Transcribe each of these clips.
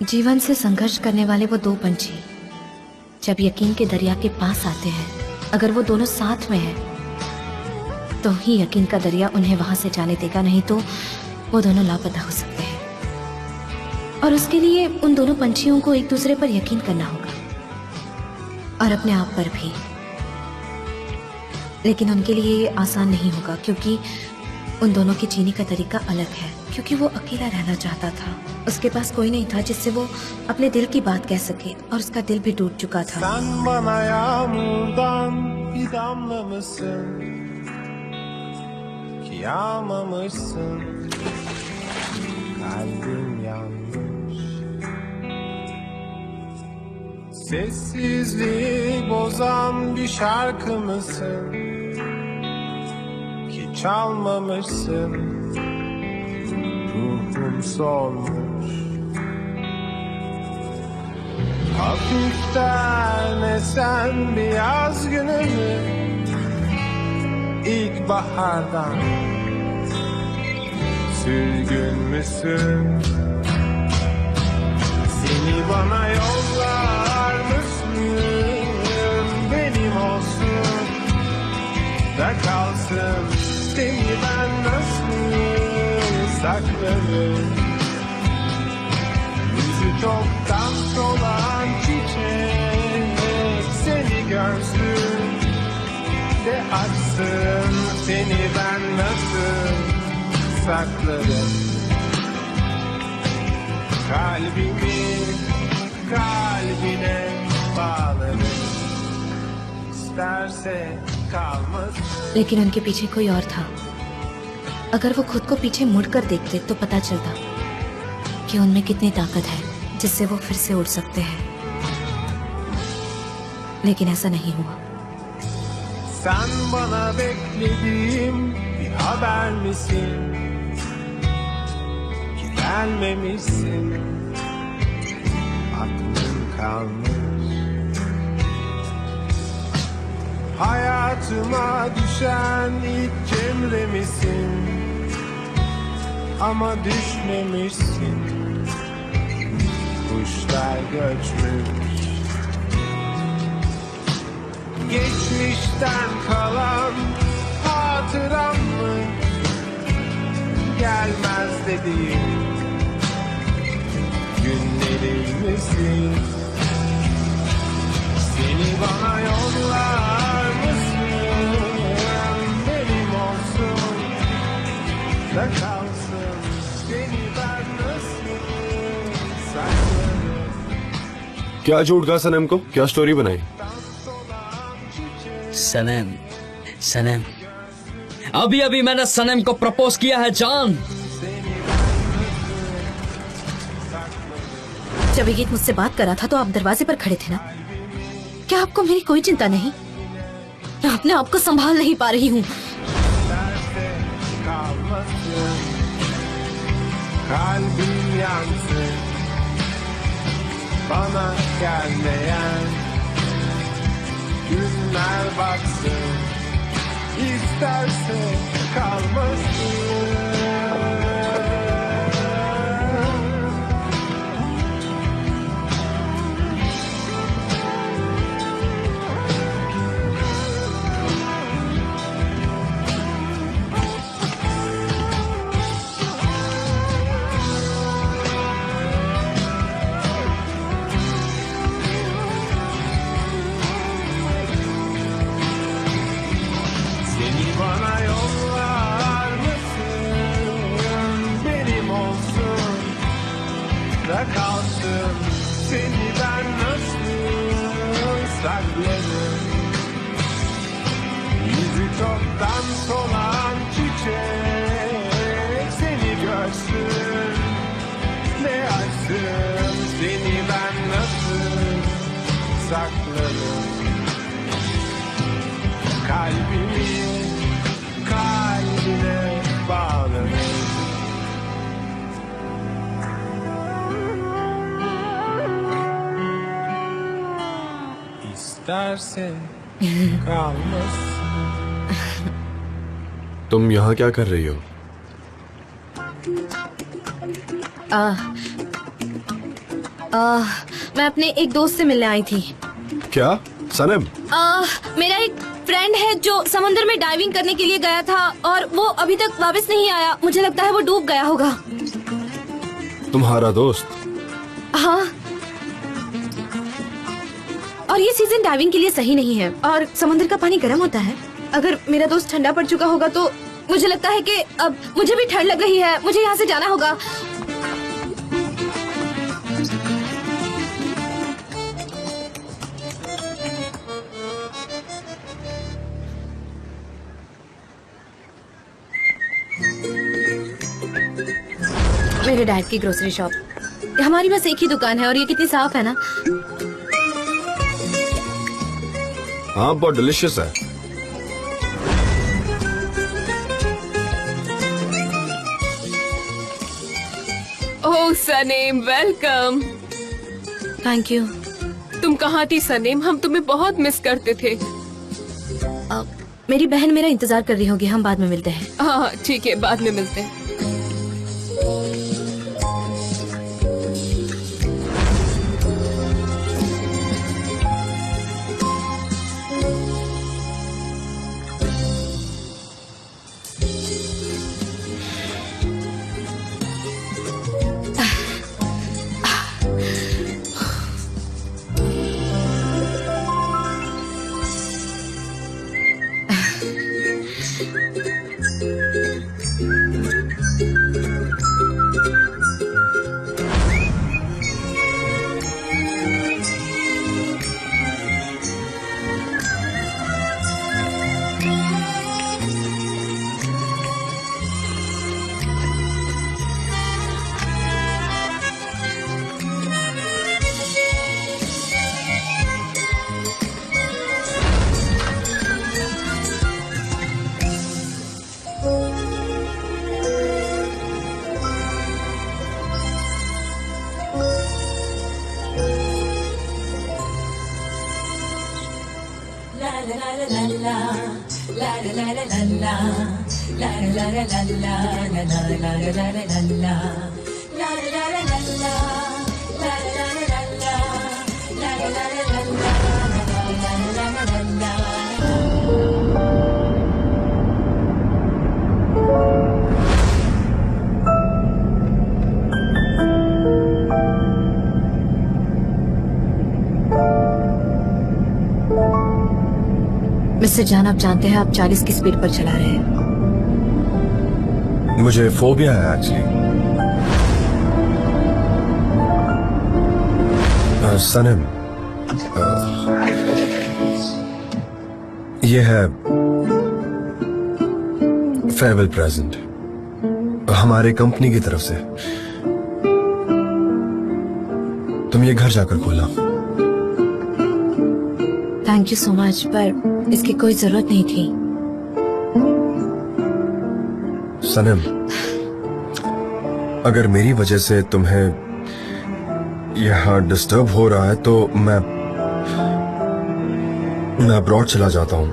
जीवन से संघर्ष करने वाले वो दो पंछी जब यकीन के दरिया के पास आते हैं, अगर वो दोनों साथ में हैं, तो ही यकीन का दरिया उन्हें वहां से जाने देगा, नहीं तो वो दोनों लापता हो सकते हैं। और उसके लिए उन दोनों पंछियों को एक दूसरे पर यकीन करना होगा और अपने आप पर भी। लेकिन उनके लिए ये आसान नहीं होगा, क्योंकि उन दोनों के जीने का तरीका अलग है। क्योंकि वो अकेला रहना चाहता था, उसके पास कोई नहीं था जिससे वो अपने दिल की बात कह सके, और उसका दिल भी टूट चुका था। Sen bana yağmurdan bir damla mısın ki yağmamışsın, kalbim yanmış. Sessizliği bozan bir şarkı mısın ki çalmamışsın, ruhum solmuş. Hafiften esen bir yaz günü mü, İlkbahardan sürgün müsün? Seni bana yollar mısın? Benim olsun da kalsın. Seni ben nasıl saklarım? Yüzü çoktan solan çiçek seni görsün de açsın. Seni ben nasıl saklarım? Kalbimi kalbine bağlarım, İsterse kalmasın. लेकिन उनके पीछे कोई और था। अगर वो खुद को पीछे मुड़कर देखते तो पता चलता कि उनमें कितनी ताकत है जिससे वो फिर से उड़ सकते हैं। लेकिन ऐसा नहीं हुआ। Sen bana beklediğim bir haber misin ki gelmemişsin, aklın kalmış. Hayatıma düşen ilk cemre misin ama düşmemişsin, kuşlar göçmüş. Geçmişten kalan hatıram mı, gelmez dediğim günlerim misin? Seni bana yollar mısın? Benim olsun da kalsın. Seni ben nasıl saklarım? क्या झूठ कहा सनम को? क्या story बनाई? सनम, सनम, अभी अभी मैंने सनम को प्रपोज किया है जान। जब ये गीत मुझसे बात कर रहा था तो आप दरवाजे पर खड़े थे ना? क्या आपको मेरी कोई चिंता नहीं? मैं अपने आप को संभाल नहीं पा रही हूँ। İsterse kalmasın, kalbim yansın, bana gelmeyen günler batsın, İsterse kalmasın. Seni bana yollar mısın? Benim olsun da kalsın. Seni ben nasıl saklarım? Yüzü çoktan solan çiçek seni görsün ne açsın. Seni ben nasıl saklarım? Kalbimi kalbine bağlarım. İsterse kalmasın. तुम यहाँ क्या कर रही हो? मैं अपने एक दोस्त से मिलने आई थी। क्या सनम? मेरा एक फ्रेंड है जो समुद्र में डाइविंग करने के लिए गया था और वो अभी तक वापस नहीं आया। मुझे लगता है वो डूब गया होगा। तुम्हारा दोस्त? हाँ, और ये सीजन डाइविंग के लिए सही नहीं है और समुद्र का पानी गर्म होता है। अगर मेरा दोस्त ठंडा पड़ चुका होगा तो मुझे लगता है कि अब मुझे भी ठंड लग रही है। मुझे यहाँ से जाना होगा। मेरे डैड की ग्रोसरी शॉप। हमारी बस एक ही दुकान है और ये कितनी साफ है ना। हाँ, बहुत डिलिशियस है। ओह सनेम, वेलकम। Thank you. तुम कहाँ थी सनेम? हम तुम्हें बहुत मिस करते थे। मेरी बहन मेरा इंतजार कर रही होगी। हम बाद में मिलते हैं। हाँ ठीक है, बाद में मिलते हैं। मिस्टर जान, आप जानते हैं आप 40 की स्पीड पर चला रहे हैं। मुझे फोबिया है एक्चुअली। सनम, ये है फेयरवेल प्रेजेंट हमारे कंपनी की तरफ से। तुम ये घर जाकर खोलना। थैंक यू सो मच, पर इसकी कोई जरूरत नहीं थी। सनम, अगर मेरी वजह से तुम्हें यहाँ डिस्टर्ब हो रहा है तो मैं अब्रॉड चला जाता हूँ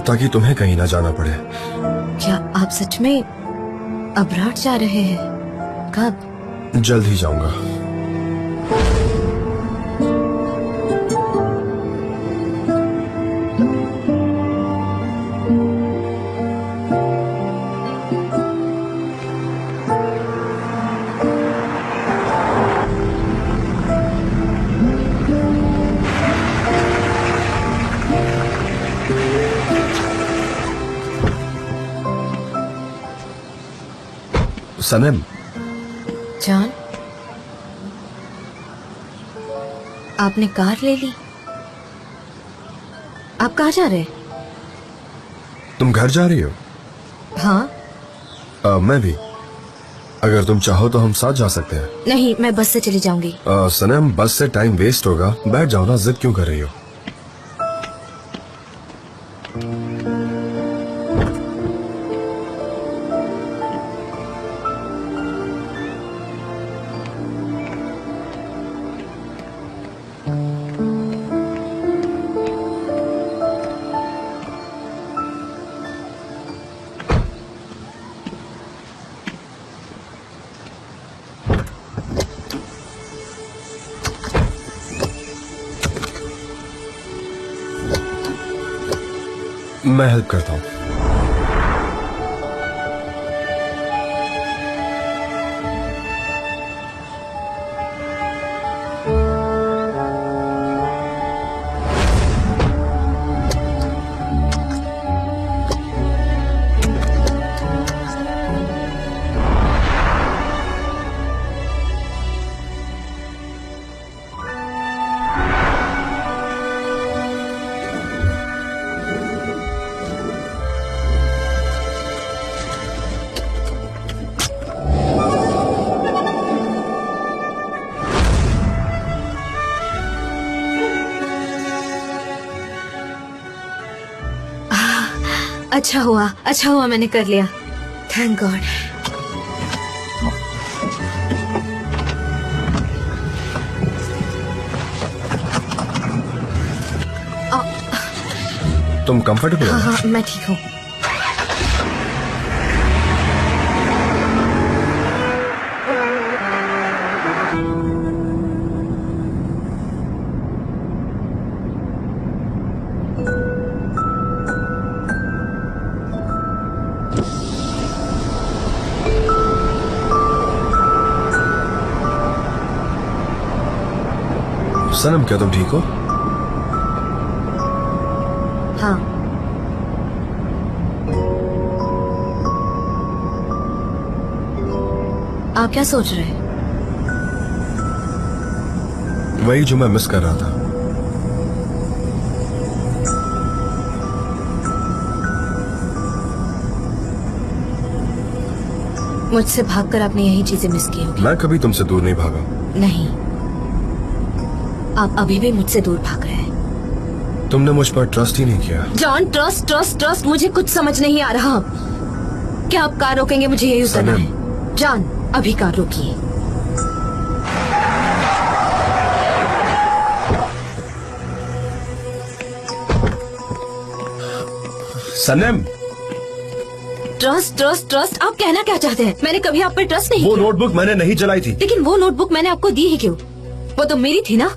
ताकि तुम्हें कहीं ना जाना पड़े। क्या आप सच में अब्रॉड जा रहे हैं? कब? जल्द ही जाऊंगा। सनम, जान, आपने कार ले ली? आप कहाँ जा रहे हैं? तुम घर जा रही हो? हाँ। मैं भी। अगर तुम चाहो तो हम साथ जा सकते हैं। नहीं, मैं बस से चली जाऊंगी। सनम, बस से टाइम वेस्ट होगा। बैठ जाओ ना, जिद क्यों कर रही हो? मैं हेल्प करता हूँ। अच्छा हुआ मैंने कर लिया। Thank God. तुम कंफर्टेबल हो? हाँ, मैं ठीक हूँ। सनम, क्या तुम ठीक हो? हाँ। आप क्या सोच रहे हैं? वही जो मैं मिस कर रहा था। मुझसे भागकर आपने यही चीजें मिस की होंगी। मैं कभी तुमसे दूर नहीं भागा। नहीं, आप अभी भी मुझसे दूर भाग रहे हैं। तुमने मुझ पर ट्रस्ट ही नहीं किया। जॉन, ट्रस्ट ट्रस्ट ट्रस्ट, मुझे कुछ समझ नहीं आ रहा। क्या आप कार रोकेंगे? मुझे यही करना है। जॉन, अभी कार रोकिए। सनम, ट्रस्ट ट्रस्ट ट्रस्ट, आप कहना क्या चाहते हैं? मैंने कभी आप पर ट्रस्ट नहीं वो किया। नोटबुक मैंने नहीं जलाई थी। लेकिन वो नोटबुक मैंने आपको दी ही क्यों? वो तो मेरी थी ना।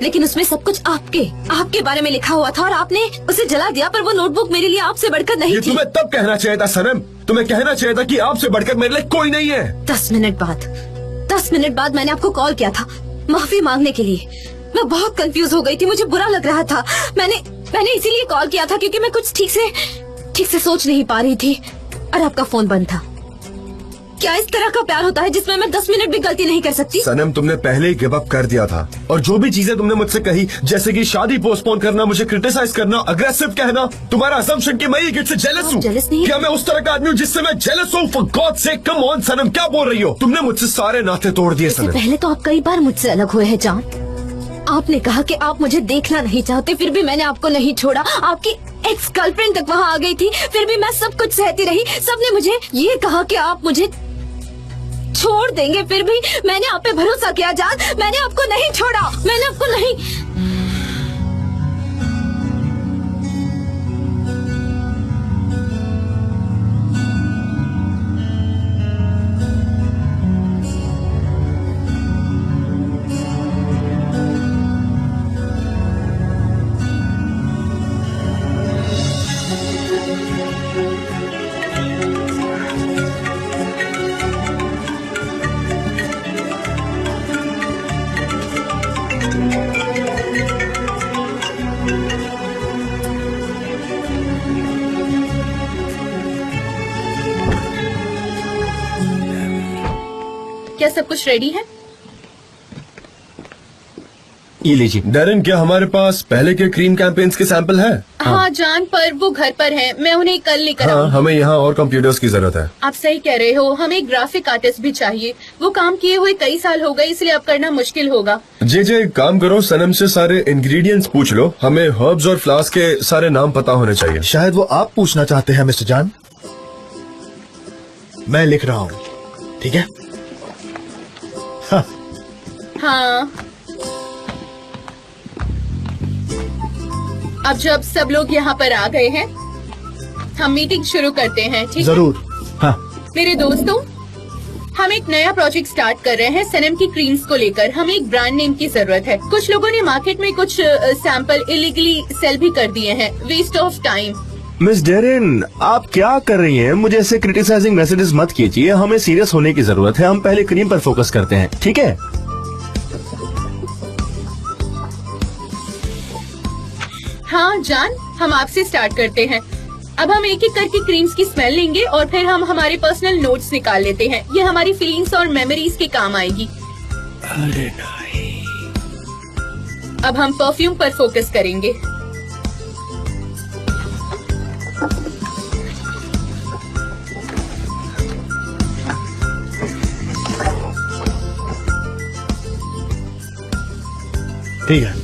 लेकिन उसमें सब कुछ आपके बारे में लिखा हुआ था और आपने उसे जला दिया। पर वो नोटबुक मेरे लिए आपसे बढ़कर नहीं ये थी। तुम्हें तब कहना चाहिए था सनम। तुम्हें कहना चाहिए था कि आपसे बढ़कर मेरे लिए कोई नहीं है। 10 मिनट बाद मैंने आपको कॉल किया था माफी मांगने के लिए। मैं बहुत कंफ्यूज हो गई थी, मुझे बुरा लग रहा था। मैंने इसीलिए कॉल किया था क्योंकि मैं कुछ ठीक से सोच नहीं पा रही थी और आपका फोन बंद था। क्या इस तरह का प्यार होता है जिसमें मैं 10 मिनट भी गलती नहीं कर सकती? सनम, तुमने पहले ही गिव अप कर दिया था। और जो भी चीजें तुमने मुझसे कही, जैसे कि शादी पोस्टपोन करना, मुझे क्रिटिसाइज करना, अग्रेसिव कहना, तुम्हारा असम्पशन कि मैं ये किससे जेलस हूँ। jealous नहीं है? क्या मैं उस तरह का आदमी हूँ जिससे मैं जेलस हूँ? For God sake, come on Sanam, क्या बोल रही हो? तुमने मुझसे सारे नाते तोड़ दिए इससे सनम। पहले तो आप कई बार मुझसे अलग हुए हैं जॉन। आपने कहा कि आप मुझे देखना नहीं चाहते, फिर भी मैंने आपको नहीं छोड़ा। आपकी एक्स गर्लफ्रेंड तक वहाँ आ गई थी, फिर भी मैं सब कुछ सहती रही। सबने मुझे ये कहा कि आप मुझे छोड़ देंगे, फिर भी मैंने आप पे भरोसा किया जान। मैंने आपको नहीं छोड़ा, मैंने आपको नहीं। क्या सब कुछ रेडी है? ये लीजिए। डैरेन, क्या हमारे पास पहले के क्रीम कैंपेन्स के सैंपल है? हाँ जान, पर वो घर पर है, मैं उन्हें कल लेकर हाँ, आऊंगी। हमें यहाँ और कंप्यूटर्स की जरूरत है। आप सही कह रहे हो, हमें एक ग्राफिक आर्टिस्ट भी चाहिए। वो काम किए हुए कई साल हो गए, इसलिए अब करना मुश्किल होगा। जे काम करो, सनम से सारे इंग्रेडिएंट्स पूछ लो। हमें हर्ब्स और फ्लावर्स के सारे नाम पता होने चाहिए। शायद वो आप पूछना चाहते हैं मिस्टर जान। मैं लिख रहा हूँ, ठीक है? हाँ, अब जब सब लोग यहाँ पर आ गए हैं, हम मीटिंग शुरू करते हैं, ठीक है? जरूर। हाँ, मेरे दोस्तों, हम एक नया प्रोजेक्ट स्टार्ट कर रहे हैं सनम की क्रीम्स को लेकर। हमें एक ब्रांड नेम की जरूरत है। कुछ लोगों ने मार्केट में कुछ सैंपल इलीगली सेल भी कर दिए हैं। Waste of time. मिस डेरिन, आप क्या कर रही हैं? मुझे ऐसे क्रिटिसाइजिंग मैसेजेस मत कीजिए। हमें सीरियस होने की जरूरत है। हम पहले क्रीम पर फोकस करते हैं, ठीक है? हाँ जान, हम आपसे स्टार्ट करते हैं। अब हम एक एक करके क्रीम्स की स्मेल लेंगे और फिर हम हमारे पर्सनल नोट्स निकाल लेते हैं। ये हमारी फीलिंग्स और मेमोरीज के काम आएगी। अरे नहीं। अब हम परफ्यूम पर फोकस करेंगे। ठीक है।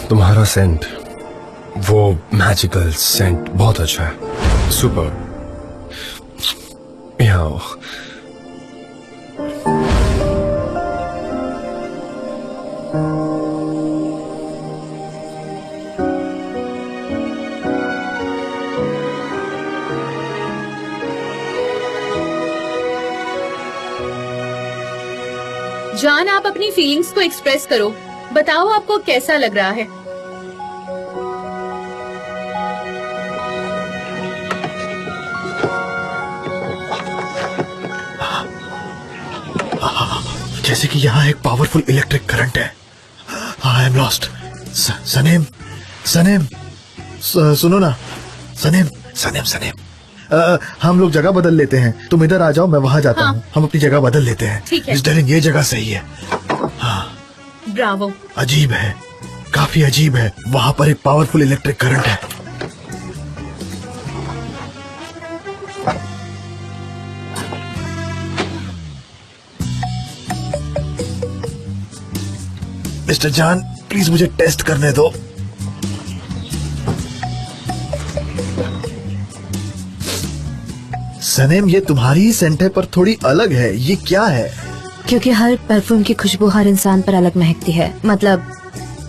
तुम्हारा सेंट, वो मैजिकल सेंट बहुत अच्छा है। सुपर। यहाँ जान, आप अपनी फीलिंग्स को एक्सप्रेस करो। बताओ आपको कैसा लग रहा है। जैसे कि यहाँ एक पावरफुल इलेक्ट्रिक करंट है। I am lost. सनेम, सनेम, सुनो ना। सनेम, सनेम, सनेम। हम लोग जगह बदल लेते हैं। तुम इधर आ जाओ, मैं वहाँ जाता हाँ। हूँ। हम अपनी जगह बदल लेते हैं। ठीक है। मिस डेरिन, ये जगह सही है। ब्रावो। अजीब है, काफी अजीब है। वहाँ पर एक पावरफुल इलेक्ट्रिक करंट है। मिस्टर जान, प्लीज मुझे टेस्ट करने दो। सनेम, ये तुम्हारी ही सेंट है पर थोड़ी अलग है। ये क्या है? क्योंकि हर परफ्यूम की खुशबू हर इंसान पर अलग महकती है। मतलब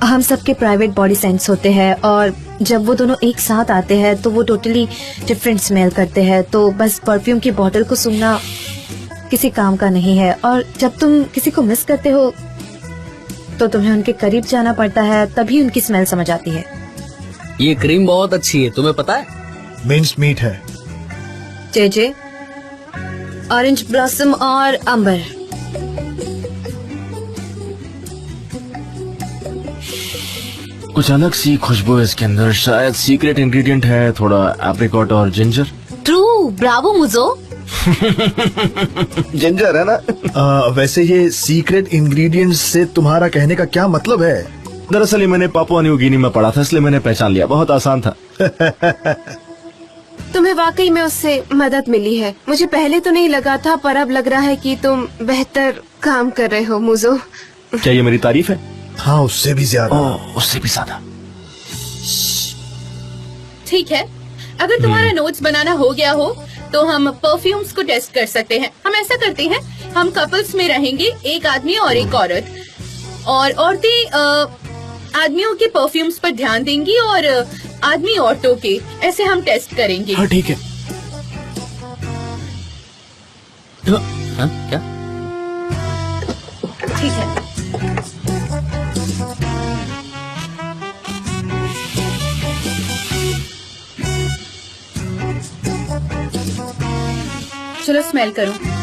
हम सबके प्राइवेट बॉडी सेंट्स होते हैं और जब वो दोनों एक साथ आते हैं तो वो टोटली डिफरेंट स्मेल करते हैं। तो बस परफ्यूम की बोतल को सूंघना किसी काम का नहीं है। और जब तुम किसी को मिस करते हो तो तुम्हें उनके करीब जाना पड़ता है, तभी उनकी स्मेल समझ आती है। ये क्रीम बहुत अच्छी है, तुम्हें पता है? मिंस्ड मीट है। जे ऑरेंज ब्लॉसम और अंबर। कुछ अलग सी खुशबू है इसके अंदर। शायद सीक्रेट इंग्रेडिएंट है, थोड़ा एप्रिकॉट और जिंजर। ट्रू, ब्रावो मुझो। जिंजर है ना? वैसे ये सीक्रेट इंग्रेडिएंट्स से तुम्हारा कहने का क्या मतलब है? दरअसल ये मैंने पापुआ न्यू गिनी में पढ़ा था, इसलिए मैंने पहचान लिया। बहुत आसान था। तुम्हें वाकई में उससे मदद मिली है। मुझे पहले तो नहीं लगा था, पर अब लग रहा है कि तुम बेहतर काम कर रहे हो मुझो। क्या ये मेरी तारीफ है? हाँ, उससे भी ज्यादा। उससे भी ज्यादा। ठीक है, अगर तुम्हारा नोट्स बनाना हो गया हो तो हम परफ्यूम्स को टेस्ट कर सकते हैं। हम ऐसा करते हैं, हम कपल्स में रहेंगे, एक आदमी और एक औरत, और औरतें आदमियों के परफ्यूम्स पर ध्यान देंगी और आदमी औरतों के। ऐसे हम टेस्ट करेंगे। हाँ ठीक है। हाँ, क्या? ठीक है। चलो स्मेल करो।